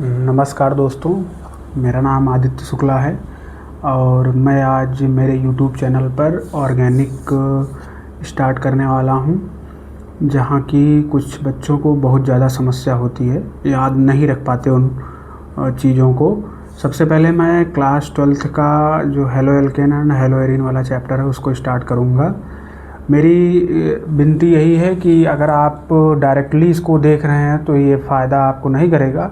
नमस्कार दोस्तों, मेरा नाम आदित्य शुक्ला है और मैं आज मेरे YouTube चैनल पर ऑर्गेनिक स्टार्ट करने वाला हूं, जहां की कुछ बच्चों को बहुत ज़्यादा समस्या होती है, याद नहीं रख पाते उन चीज़ों को। सबसे पहले मैं क्लास 12th का जो hello alkane and hello arene वाला चैप्टर है उसको स्टार्ट करूँगा। मेरी विनती यही है कि अगर आप डायरेक्टली इसको देख रहे हैं तो ये फ़ायदा आपको नहीं करेगा।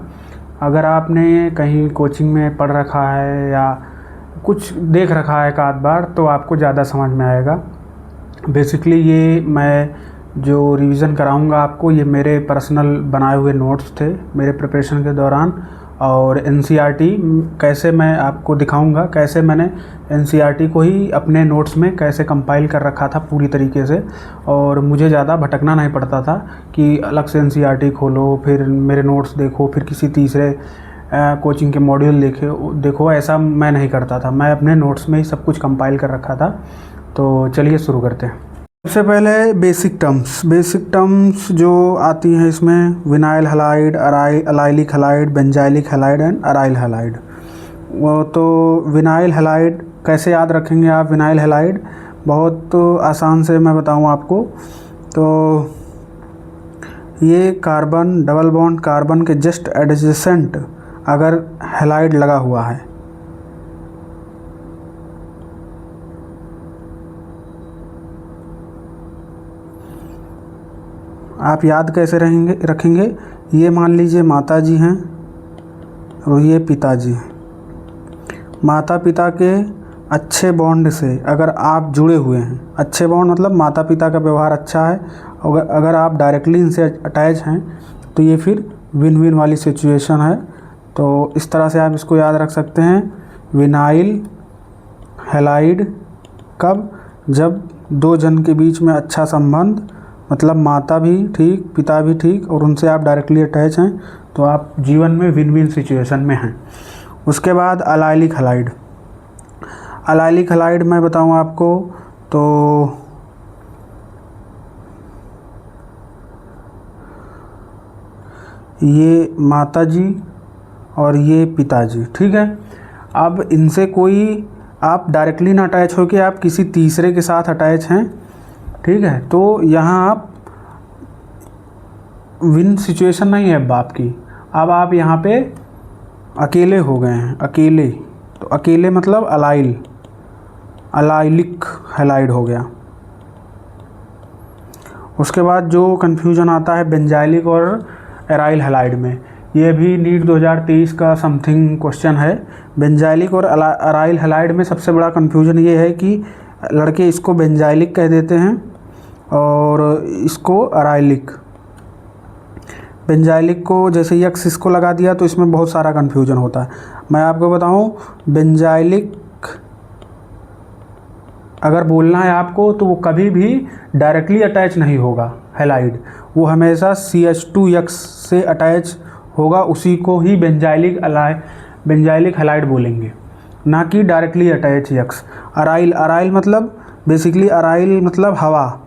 अगर आपने कहीं कोचिंग में पढ़ रखा है या कुछ देख रखा है एक आध बार तो आपको ज़्यादा समझ में आएगा। बेसिकली ये मैं जो रिवीजन कराऊंगा आपको, ये मेरे पर्सनल बनाए हुए नोट्स थे मेरे प्रिपरेशन के दौरान, और एनसीईआरटी कैसे मैं आपको दिखाऊंगा, कैसे मैंने एनसीईआरटी को ही अपने नोट्स में कैसे कंपाइल कर रखा था पूरी तरीके से, और मुझे ज़्यादा भटकना नहीं पड़ता था कि अलग से एनसीईआरटी खोलो फिर मेरे नोट्स देखो फिर किसी तीसरे कोचिंग के मॉड्यूल देखो। ऐसा मैं नहीं करता था, मैं अपने नोट्स में ही सब कुछ कंपाइल कर रखा था। तो चलिए शुरू करते हैं। सबसे पहले बेसिक टर्म्स जो आती हैं इसमें vinyl halide, allylic halide, benzylic halide and aryl halide. वो तो विनाइल हैलाइड कैसे याद रखेंगे आप? विनाइल हैलाइड बहुत आसान से मैं बताऊं आपको। तो ये कार्बन, डबल बॉन्ड कार्बन के जस्ट एडजेसेंट अगर हैलाइड लगा हुआ है, आप याद कैसे रखेंगे? ये मान लीजिए माता जी हैं और ये पिताजी हैं। माता पिता के अच्छे बॉन्ड से अगर आप जुड़े हुए हैं, अच्छे बॉन्ड मतलब माता पिता का व्यवहार अच्छा है, अगर आप डायरेक्टली इनसे अटैच हैं तो ये फिर विन विन वाली सिचुएशन है। तो इस तरह से आप इसको याद रख सकते हैं। विनाइल हैलाइड कब? जब दो जन के बीच में अच्छा संबंध, मतलब माता भी ठीक पिता भी ठीक और उनसे आप डायरेक्टली अटैच हैं, तो आप जीवन में विन विन सिचुएशन में हैं। उसके बाद अलाइलिक हैलाइड। अलाइलिक हैलाइड मैं बताऊं आपको तो ये माता जी और ये पिताजी, ठीक है। अब इनसे कोई आप डायरेक्टली ना अटैच हो के आप किसी तीसरे के साथ अटैच हैं, ठीक है। तो यहाँ आप विन सिचुएशन नहीं है बाप की, अब आप यहाँ पे अकेले हो गए हैं, अकेले। तो अकेले मतलब अलाइलिक हैलाइड हो गया। उसके बाद जो कन्फ्यूजन आता है बेंजाइलिक और एराइल हैलाइड में, ये भी नीट 2023 का समथिंग क्वेश्चन है। बेंजाइलिक और अराइल हैलाइड में सबसे बड़ा कन्फ्यूजन ये है कि लड़के इसको बेंजाइलिक कह देते हैं और इसको अराइलिक। बेंजाइलिक को जैसे यक्स इसको लगा दिया तो इसमें बहुत सारा कन्फ्यूजन होता है। मैं आपको बताऊं, बेंजाइलिक अगर बोलना है आपको तो वो कभी भी डायरेक्टली अटैच नहीं होगा हैलाइड, वो हमेशा CH2 से अटैच होगा, उसी को ही बेंजाइलिक हैलाइड बोलेंगे, ना कि डायरेक्टली अटैच यक्स। अराइल मतलब बेसिकली अराइल मतलब हवा,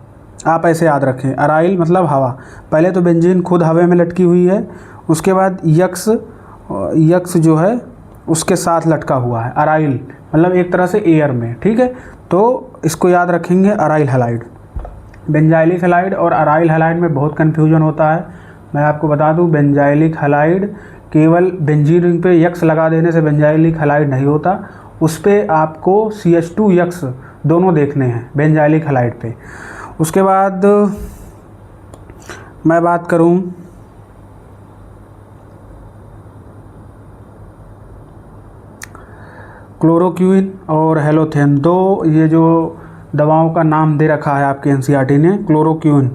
आप ऐसे याद रखें, अराइल मतलब हवा। पहले तो बेंजीन खुद हवा में लटकी हुई है, उसके बाद यक्स जो है उसके साथ लटका हुआ है। अराइल मतलब एक तरह से एयर में, ठीक है। तो इसको याद रखेंगे अराइल हैलाइड। बेंजाइलिक हैलाइड और अराइल हैलाइड में बहुत कन्फ्यूजन होता है। मैं आपको बता दूं, बेंजाइलिक हैलाइड केवल बेंजीन रिंग पे यक्स लगा देने से बेंजाइलिक हैलाइड नहीं होता, उस पर आपको CH2 दोनों देखने हैं बेंजाइलिक हैलाइड पे। उसके बाद मैं बात करूं क्लोरोक्विन और हेलोथेन, दो ये जो दवाओं का नाम दे रखा है आपके एनसीईआरटी ने, chloroquine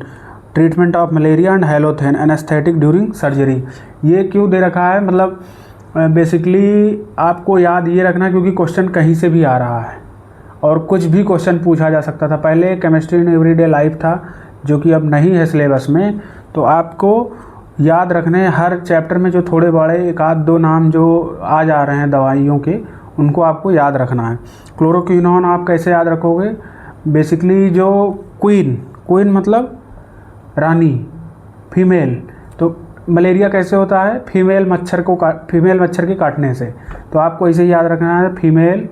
treatment of malaria and halothane anaesthetic during surgery. ये क्यों दे रखा है? मतलब बेसिकली आपको याद ये रखना क्योंकि क्वेश्चन कहीं से भी आ रहा है और कुछ भी क्वेश्चन पूछा जा सकता था। पहले केमिस्ट्री इन एवरीडे लाइफ था जो कि अब नहीं है सिलेबस में, तो आपको याद रखने हर चैप्टर में जो थोड़े बड़े एक आध दो नाम जो आ जा रहे हैं दवाइयों के, उनको आपको याद रखना है। क्लोरोक्विनोन आप कैसे याद रखोगे? बेसिकली जो क्वीन मतलब रानी, फीमेल, तो मलेरिया कैसे होता है? फीमेल मच्छर के काटने से। तो आपको इसे याद रखना है, फीमेल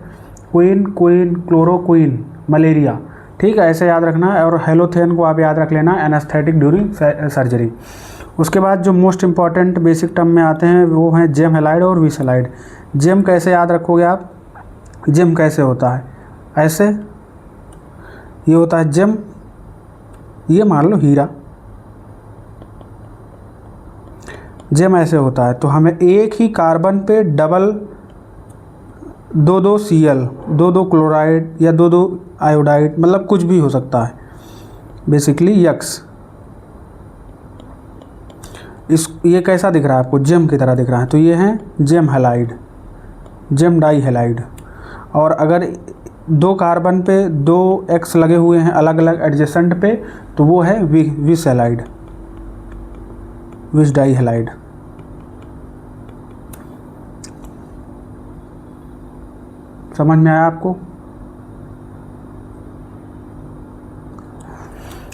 क्वीन क्लोरोक्वीन मलेरिया, ठीक है, ऐसे याद रखना है। और हेलोथेन को आप याद रख लेना, एनेस्थेटिक ड्यूरिंग सर्जरी। उसके बाद जो मोस्ट इंपॉर्टेंट बेसिक टर्म में आते हैं वो हैं जेम हेलाइड और विस हेलाइड। जेम कैसे याद रखोगे आप? जेम कैसे होता है? ऐसे, ये होता है जेम, ये मान लो हीरा, जेम ऐसे होता है। तो हमें एक ही कार्बन पे डबल दो Cl, दो क्लोराइड या दो आयोडाइड, मतलब कुछ भी हो सकता है, बेसिकली यक्स। ये कैसा दिख रहा है आपको? जेम की तरह दिख रहा है। तो ये है gem halide, gem dihalide. और अगर दो कार्बन पे दो एक्स लगे हुए हैं अलग अलग एडजेसेंट पे, तो वो है विस हेलाइड, विस डाई हेलाइड। समझ में आया आपको?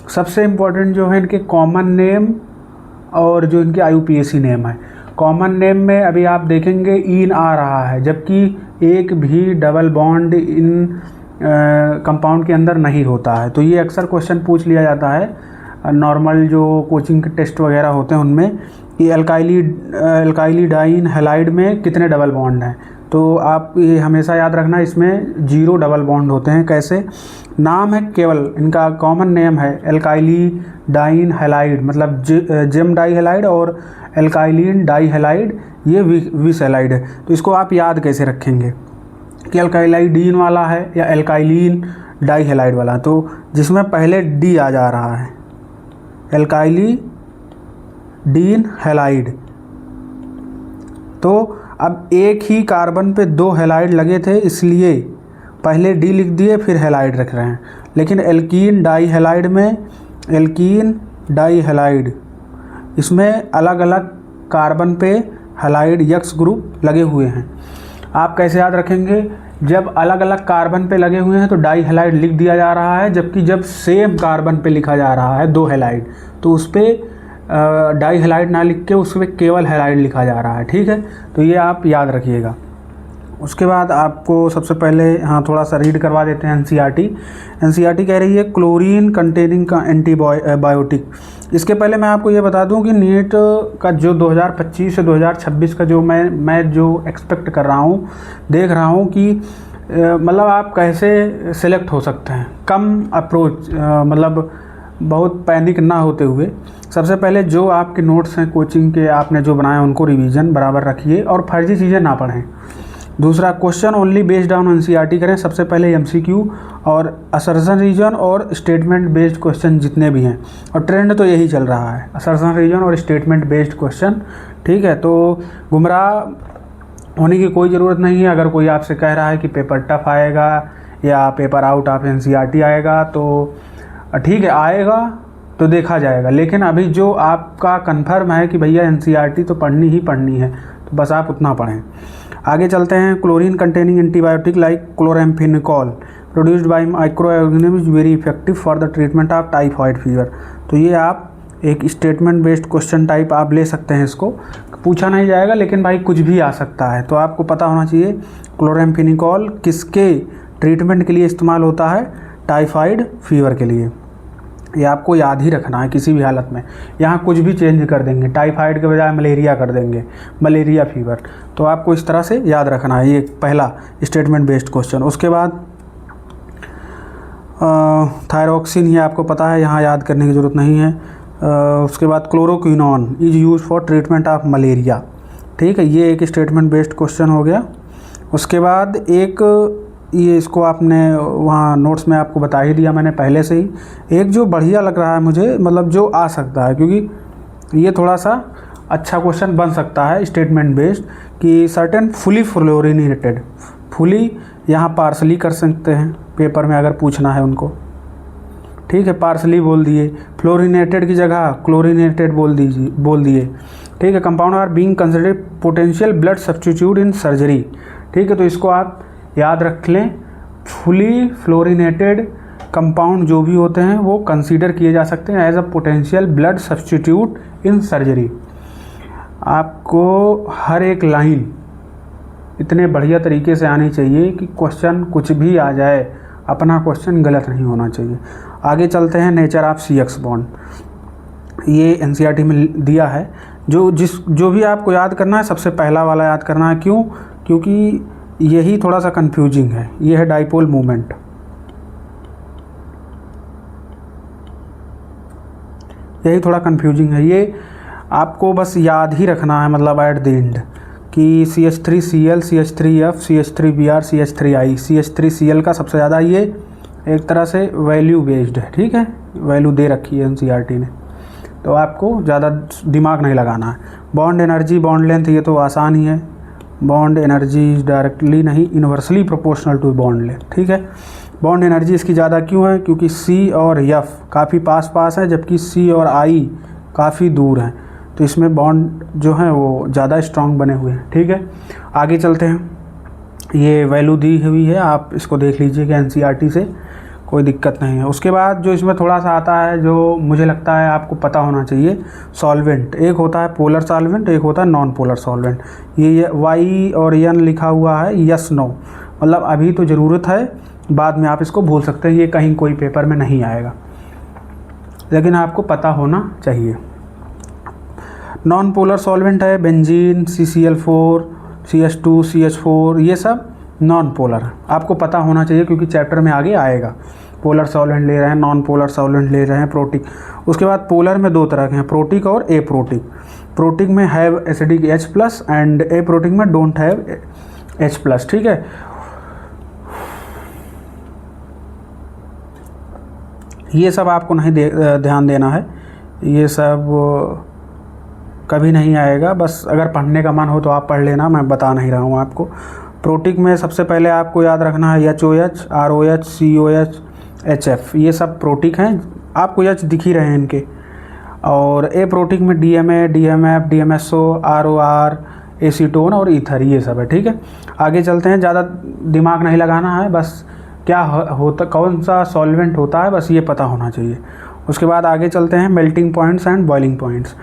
सबसे इम्पोर्टेंट जो है इनके कॉमन नेम और जो इनके IUPAC नेम है। कॉमन नेम में अभी आप देखेंगे इन आ रहा है, जबकि एक भी डबल बॉन्ड इन कंपाउंड के अंदर नहीं होता है। तो ये अक्सर क्वेश्चन पूछ लिया जाता है नॉर्मल जो कोचिंग के टेस्ट वगैरह होते हैं उनमें, कि अल्काइली डाइन हेलाइड में कितने डबल बॉन्ड हैं। तो आप ये हमेशा याद रखना, इसमें 0 डबल बॉन्ड होते हैं। कैसे? नाम है केवल, इनका कॉमन नेम है एल्काइली डाइन हेलाइड, मतलब जेम डाई हेलाइड और एल्काइलिन डाई हेलाइड, ये विस हेलाइड है। तो इसको आप याद कैसे रखेंगे कि एल्काइलाइडीन वाला है या एल्काइलिन डाई हेलाइड वाला? तो जिसमें पहले डी आ जा रहा है, एल्काइलिडीन हेलाइड। तो अब एक ही कार्बन पे 2 हेलाइड लगे थे, इसलिए पहले डी लिख दिए फिर हेलाइड रख रहे हैं। लेकिन एल्कीन डाई हेलाइड में, एल्कीन डाई हेलाइड, इसमें अलग अलग कार्बन पे हेलाइड यक्स ग्रुप लगे हुए हैं। आप कैसे याद रखेंगे? जब अलग अलग कार्बन पे लगे हुए हैं तो डाई हेलाइड लिख दिया जा रहा है, जबकि जब सेम कार्बन पे लिखा जा रहा है 2 हेलाइड, तो उस पर डाई हेलाइड ना लिख के उस पर केवल हेलाइड लिखा जा रहा है, ठीक है। तो ये आप याद रखिएगा। उसके बाद आपको सबसे पहले थोड़ा सा रीड करवा देते हैं एनसीईआरटी कह रही है क्लोरीन कंटेनिंग का एंटीबायोटिक। इसके पहले मैं आपको ये बता दूं कि नीट का जो 2025 से 2026 का जो मैं जो एक्सपेक्ट कर रहा हूँ, देख रहा हूँ कि मतलब आप कैसे सिलेक्ट हो सकते हैं कम अप्रोच, मतलब बहुत पैनिक ना होते हुए। सबसे पहले जो आपके नोट्स हैं कोचिंग के आपने जो बनाए उनको रिवीजन बराबर रखिए और फर्जी चीज़ें ना पढ़ें। दूसरा, question only based on NCERT करें। सबसे पहले एमसीक्यू और असर्शन रीजन और स्टेटमेंट बेस्ड क्वेश्चन जितने भी हैं, और ट्रेंड तो यही चल रहा है, असर्शन रीजन और स्टेटमेंट बेस्ड क्वेश्चन, ठीक है। तो गुमराह होने की कोई ज़रूरत नहीं है। अगर कोई आपसे कह रहा है कि पेपर टफ आएगा या पेपर आउट ऑफ एनसीईआरटी आएगा, तो ठीक है, आएगा तो देखा जाएगा। लेकिन अभी जो आपका कन्फर्म है कि भैया एनसीईआरटी तो पढ़नी ही पढ़नी है, तो बस आप उतना पढ़ें। आगे चलते हैं। Chlorine containing antibiotic like chloramphenicol produced by micro organism is very effective for the treatment of typhoid fever. तो ये आप एक स्टेटमेंट बेस्ड क्वेश्चन टाइप आप ले सकते हैं। इसको पूछा नहीं जाएगा, लेकिन भाई कुछ भी आ सकता है, तो आपको पता होना चाहिए क्लोराम्फेनिकोल किसके ट्रीटमेंट के लिए इस्तेमाल होता है? टाइफाइड फीवर के लिए। ये आपको याद ही रखना है किसी भी हालत में। यहाँ कुछ भी चेंज कर देंगे, टाइफाइड के बजाय मलेरिया कर देंगे, मलेरिया फीवर। तो आपको इस तरह से याद रखना है, ये पहला स्टेटमेंट बेस्ड क्वेश्चन। उसके बाद थायरोक्सिन, ये आपको पता है, यहाँ याद करने की ज़रूरत नहीं है। उसके बाद chloroquinone is use for treatment of malaria, ठीक है, ये एक स्टेटमेंट बेस्ड क्वेश्चन हो गया। उसके बाद एक ये इसको आपने वहाँ नोट्स में आपको बता ही दिया मैंने पहले से ही। एक जो बढ़िया लग रहा है मुझे, मतलब जो आ सकता है, क्योंकि ये थोड़ा सा अच्छा क्वेश्चन बन सकता है स्टेटमेंट बेस्ड, कि सर्टेन फुली फ्लोरिनेटेड, फुली यहाँ पार्सली कर सकते हैं पेपर में अगर पूछना है उनको, ठीक है, पार्सली बोल दिए, फ्लोरिनेटेड की जगह क्लोरिनेटेड बोल दिए, ठीक है। Compound are being considered potential blood substitute in surgery, ठीक है। तो इसको आप याद रख लें, फुली फ्लोरिनेटेड कंपाउंड जो भी होते हैं वो कंसीडर किए जा सकते हैं as a potential blood substitute in surgery. आपको हर एक लाइन इतने बढ़िया तरीके से आनी चाहिए कि क्वेश्चन कुछ भी आ जाए, अपना क्वेश्चन गलत नहीं होना चाहिए। आगे चलते हैं, नेचर ऑफ CX बॉन्ड, ये एनसीईआरटी में दिया है। जो भी आपको याद करना है सबसे पहला वाला याद करना है। क्यों? क्योंकि यही थोड़ा सा कंफ्यूजिंग है। ये है डाइपोल मोमेंट, यही थोड़ा कंफ्यूजिंग है। ये आपको बस याद ही रखना है, मतलब एट द एंड, कि CH3Cl, CH3F, CH3Br, CH3I, CH3Cl का सबसे ज़्यादा, ये एक तरह से वैल्यू बेस्ड है, ठीक है, वैल्यू दे रखी है एनसीईआरटी ने, तो आपको ज़्यादा दिमाग नहीं लगाना है। बॉन्ड एनर्जी, बॉन्ड लेंथ, ये तो आसान ही है। बॉन्ड एनर्जी इज डायरेक्टली नहीं, inversely proportional to bond length, ठीक है। बॉन्ड एनर्जी इसकी ज़्यादा क्यों है? क्योंकि C और F काफ़ी पास पास है, जबकि C और I काफ़ी दूर हैं, तो इसमें बॉन्ड जो है वो ज़्यादा स्ट्रांग बने हुए हैं, ठीक है। आगे चलते हैं, ये वैल्यू दी हुई है, आप इसको देख लीजिएगा एनसीईआरटी से, कोई दिक्कत नहीं है। उसके बाद जो इसमें थोड़ा सा आता है, जो मुझे लगता है आपको पता होना चाहिए, सॉल्वेंट। एक होता है पोलर सॉल्वेंट, एक होता है नॉन पोलर सॉल्वेंट। ये Y और N लिखा हुआ है, यस नो, मतलब अभी तो ज़रूरत है, बाद में आप इसको भूल सकते हैं, ये कहीं कोई पेपर में नहीं आएगा, लेकिन आपको पता होना चाहिए। नॉन पोलर सॉल्वेंट है बेंजीन, CCl4, CH2, CH4, ये सब नॉन पोलर है, आपको पता होना चाहिए क्योंकि चैप्टर में आगे आएगा। पोलर सॉल्वेंट ले रहे हैं, नॉन पोलर सॉल्वेंट ले रहे हैं, प्रोटिक। उसके बाद पोलर में दो तरह के हैं, प्रोटिक और एप्रोटिक। प्रोटिक में have acidic H+ and aprotic में डोंट हैव H+, ठीक है। ये सब आपको नहीं ध्यान देना है, ये सब कभी नहीं आएगा, बस अगर पढ़ने का मन हो तो आप पढ़ लेना, मैं बता नहीं रहा हूँ आपको। प्रोटिक में सबसे पहले आपको याद रखना है HOH, ROH, COH, HF, ये सब प्रोटिक हैं, आपको H दिख ही रहे हैं इनके। और ए प्रोटिक में DMA, DMF, DMSO, ROR, acetone और ईथर, ये सब है, ठीक है। आगे चलते हैं, ज़्यादा दिमाग नहीं लगाना है, बस क्या होता, कौन सा सॉल्वेंट होता है, बस ये पता होना चाहिए। उसके बाद आगे चलते हैं, melting points and boiling points.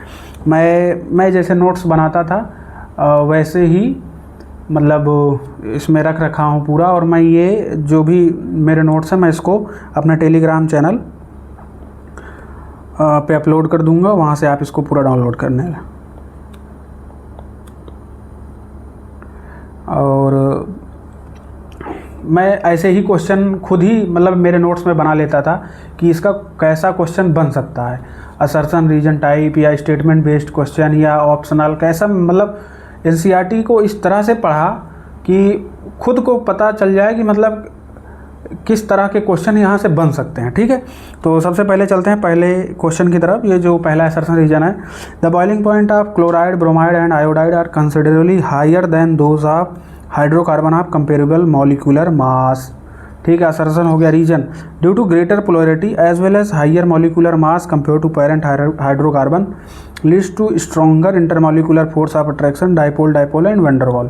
मैं जैसे नोट्स बनाता था वैसे ही मतलब इसमें रख रखा हूँ पूरा, और मैं ये जो भी मेरे नोट्स हैं मैं इसको अपने टेलीग्राम चैनल पे अपलोड कर दूंगा, वहाँ से आप इसको पूरा डाउनलोड करने हैं। और मैं ऐसे ही क्वेश्चन खुद ही मतलब मेरे नोट्स में बना लेता था कि इसका कैसा क्वेश्चन बन सकता है, असर्शन रीजन टाइप या स्टेटमेंट बेस्ड क्वेश्चन या ऑप्शनल, कैसा, मतलब एनसीईआरटी को इस तरह से पढ़ा कि खुद को पता चल जाए कि मतलब किस तरह के क्वेश्चन यहाँ से बन सकते हैं, ठीक है। तो सबसे पहले चलते हैं पहले क्वेश्चन की तरफ। ये जो पहला असर्शन रीजन है, the boiling point of chloride, bromide and iodide are considerably higher than those of hydrocarbon of comparable molecular mass, ठीक है। असर्शन हो गया reason, due to greater polarity as well as higher molecular mass compare to parent hydrocarbon leads to stronger intermolecular force of attraction, dipole dipole and van der Waal.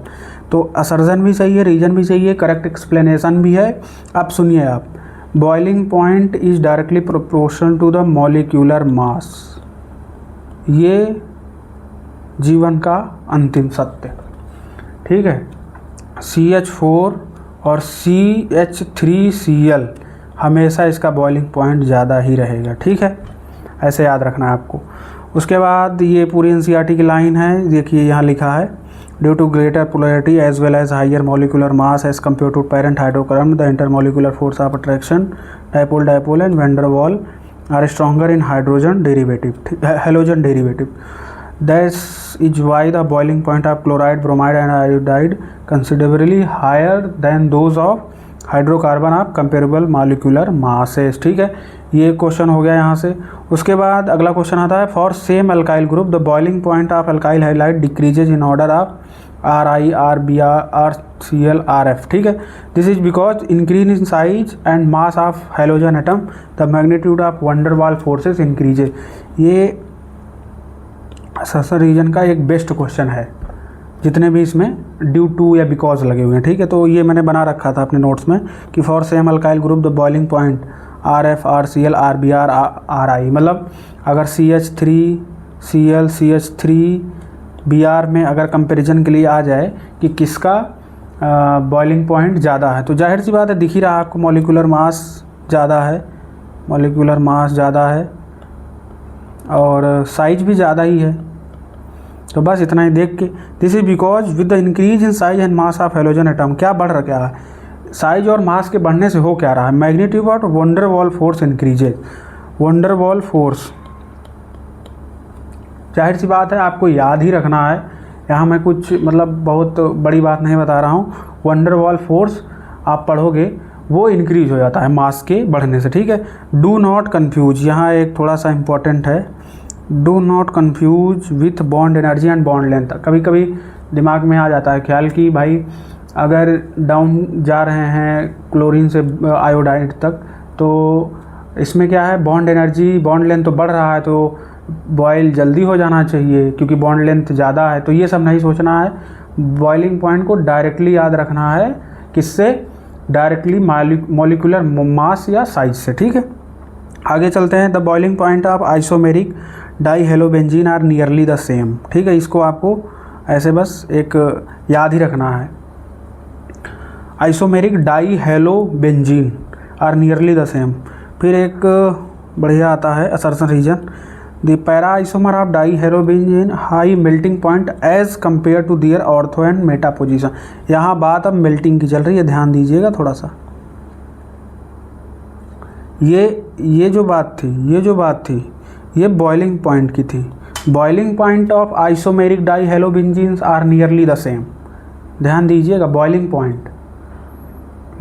तो assertion भी चाहिए, reason भी चाहिए, correct explanation भी है। अब सुनिए आप, boiling point is directly proportional to the molecular mass, ये जीवन का अंतिम सत्य, ठीक है। CH4 और CH3Cl हमेशा इसका बॉइलिंग पॉइंट ज़्यादा ही रहेगा, ठीक है, ऐसे याद रखना है आपको। उसके बाद ये पूरी एनसीईआरटी की लाइन है, देखिए यहाँ लिखा है, due to greater polarity as well as higher molecular mass as compare to parent hydrocarbon the intermolecular force of attraction, dipole dipole and van der Waal are stronger in hydrogen derivative, halogen derivative. That is why the boiling point of chloride, bromide and iodide considerably higher than those of hydrocarbon of comparable molecular masses, ठीक है। ये question हो गया यहाँ से। उसके बाद अगला क्वेश्चन आता है, for same alkyl group the boiling point of alkyl halide decreases in order of RI, RB, RCl, RF, ठीक है। This is because increase in size and mass of halogen atom the magnitude of van der Waals forces increases. ये assertion reason का एक best question है, जितने भी इसमें due to या बिकॉज लगे हुए हैं, ठीक है। तो ये मैंने बना रखा था अपने नोट्स में कि for same alkyl group the boiling point RF, RCl, RBr, RI, मतलब अगर CH3Cl, CH3 BR में अगर कंपैरिजन के लिए आ जाए कि किसका बॉइलिंग पॉइंट ज़्यादा है, तो जाहिर सी बात है दिख ही रहा आपको मॉलिक्यूलर मास ज़्यादा है, मॉलिक्यूलर मास ज़्यादा है और साइज भी ज़्यादा ही है। तो बस इतना ही देख के, this is because with the increase in size and mass of halogen atom, क्या बढ़ रहा क्या है, साइज और मास के बढ़ने से हो क्या रहा है, magnitude of wonder wall force increases, wonder wall force. जाहिर सी बात है आपको याद ही रखना है, यहाँ मैं कुछ मतलब बहुत बड़ी बात नहीं बता रहा हूँ। वंडर वॉल फोर्स आप पढ़ोगे वो इंक्रीज हो जाता है मास के बढ़ने से, ठीक है। डू नॉट कन्फ्यूज, यहाँ एक थोड़ा सा इम्पोर्टेंट है, do not confuse with bond energy and bond length. कभी कभी दिमाग में आ जाता है ख्याल कि भाई अगर डाउन जा रहे हैं क्लोरीन से आयोडाइड तक, तो इसमें क्या है, बॉन्ड एनर्जी बॉन्ड लेंथ तो बढ़ रहा है, तो बॉयल जल्दी हो जाना चाहिए क्योंकि बॉन्ड लेंथ ज़्यादा है। तो ये सब नहीं सोचना है, बॉइलिंग पॉइंट को डायरेक्टली याद रखना है, किससे, डायरेक्टली मॉलिक्यूलर मास या साइज से, ठीक है। आगे चलते हैं। The boiling point of isomeric dihalobenzene are nearly the same, ठीक है। इसको आपको ऐसे बस एक याद ही रखना है, isomeric dihalobenzene are nearly the same. फिर एक बढ़िया आता है assertion reason, the para isomer of dihalobenzene high melting point as compare to their ortho and meta position. यहाँ बात अब मेल्टिंग की चल रही है, ध्यान दीजिएगा थोड़ा सा। ये जो बात थी ये बॉइलिंग पॉइंट की थी। Boiling point of isomeric dihalobenzenes are nearly the same, ध्यान दीजिएगा, बॉइलिंग पॉइंट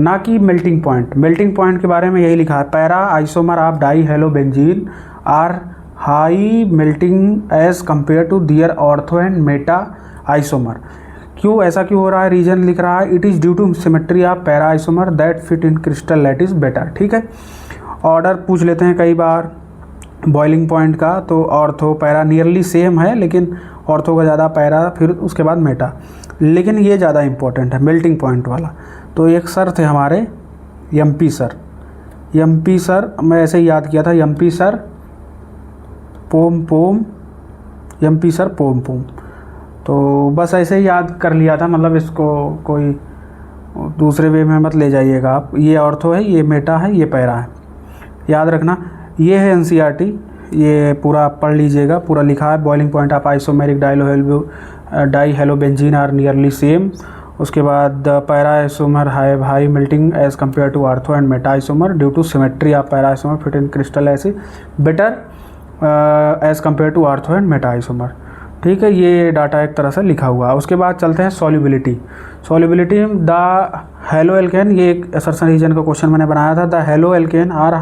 ना कि मेल्टिंग पॉइंट। मेल्टिंग पॉइंट के बारे में यही लिखा है, para isomer of dihalobenzene are high melting as compare to their ortho and meta isomer. क्यों ऐसा क्यों हो रहा है, रीजन लिख रहा है, it is due to symmetry of para isomer that fit in crystal lattice better, ठीक है। ऑर्डर पूछ लेते हैं कई बार बॉइलिंग पॉइंट का, तो ऑर्थो पैरा नियरली सेम है, लेकिन ऑर्थो का ज़्यादा, पैरा फिर उसके बाद मेटा, लेकिन ये ज़्यादा इंपॉर्टेंट है मेल्टिंग पॉइंट वाला। तो एक सर थे हमारे एमपी सर, मैं ऐसे ही याद किया था, एमपी सर पोम पोम, तो बस ऐसे ही याद कर लिया था, मतलब इसको कोई दूसरे वे में मत ले जाइएगा आप। ये ऑर्थो है, ये मेटा है, ये पैरा है, याद रखना। ये है एनसीईआरटी, ये पूरा पढ़ लीजिएगा, पूरा लिखा है, boiling point of isomeric dihalobenzene are nearly same. उसके बाद para isomer high melting as compare to ortho and meta isomer due to symmetry of para isomer fit in crystal ऐसे better as compare to ortho and meta isomer, ठीक है। ये data एक तरह से लिखा हुआ है। उसके बाद चलते हैं सॉल्युबिलिटी द हेलो एल्केन, ये एक असर्शन रीजन का क्वेश्चन मैंने बनाया था, the halo alkane are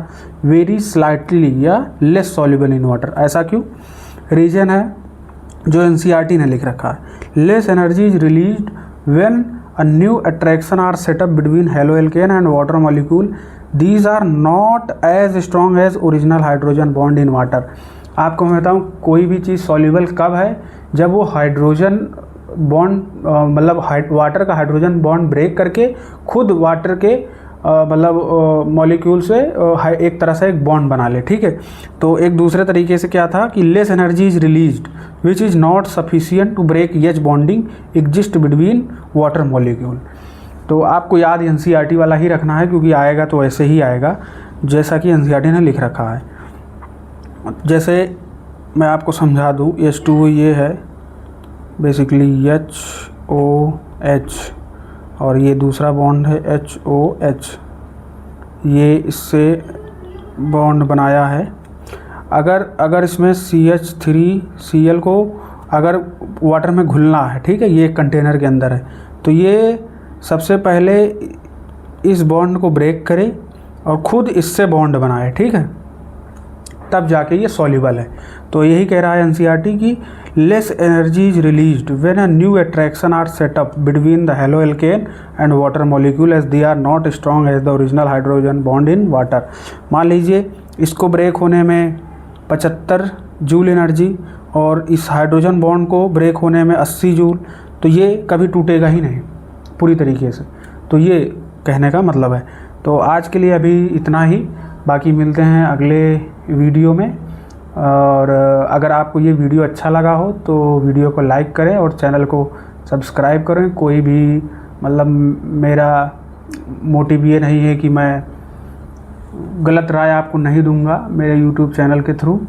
very slightly या लेस सॉल्युबल इन वाटर। ऐसा क्यों, रीजन है जो एनसीईआरटी ने लिख रखा है, less energy is released when a new attraction are set up between halo alkane and water molecule, these are not as strong as original hydrogen bond in water. आपको मैं बताऊँ कोई भी चीज़ सॉल्युबल कब है, जब वो हाइड्रोजन बॉन्ड मतलब वाटर का हाइड्रोजन बॉन्ड ब्रेक करके खुद वाटर के मतलब मॉलिक्यूल से एक तरह से एक बॉन्ड बना ले, ठीक है। तो एक दूसरे तरीके से क्या था कि less energy is released which is not sufficient to break H bonding exist between water molecule. तो आपको याद एनसीईआरटी वाला ही रखना है, क्योंकि आएगा तो ऐसे ही आएगा जैसा कि एनसीईआरटी ने लिख रखा है। जैसे मैं आपको समझा दूँ, H2O ये है बेसिकली HOH और ये दूसरा बॉन्ड है HOH, ये इससे बॉन्ड बनाया है। अगर इसमें CH3Cl को अगर वाटर में घुलना है, ठीक है, ये कंटेनर के अंदर है, तो ये सबसे पहले इस बॉन्ड को ब्रेक करे और ख़ुद इससे बॉन्ड बनाए, ठीक है, तब जाके ये सॉल्युबल है। तो यही कह रहा है एनसीईआरटी की less energy is released when a new attraction are set up between the halo alkane and water molecule as they are not strong as the original hydrogen bond in water. मान लीजिए इसको break होने में 75 joule energy और इस hydrogen bond को break होने में 80 जूल, तो ये कभी टूटेगा ही नहीं पूरी तरीके से। तो ये कहने का मतलब है। तो आज के लिए अभी इतना ही, बाकी मिलते हैं अगले वीडियो में। और अगर आपको ये वीडियो अच्छा लगा हो तो वीडियो को लाइक करें और चैनल को सब्सक्राइब करें। कोई भी मतलब मेरा मोटिव ये नहीं है कि मैं गलत राय आपको नहीं दूंगा मेरे यूट्यूब चैनल के थ्रू।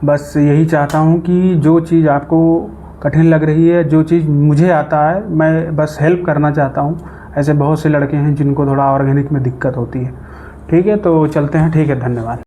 बस यही चाहता हूँ कि जो चीज़ आपको कठिन लग रही है, जो चीज़ मुझे आता है, मैं बस हेल्प करना चाहता हूँ। ऐसे बहुत से लड़के हैं जिनको थोड़ा ऑर्गेनिक में दिक्कत होती है। ठीक है, तो चलते हैं। ठीक है, धन्यवाद।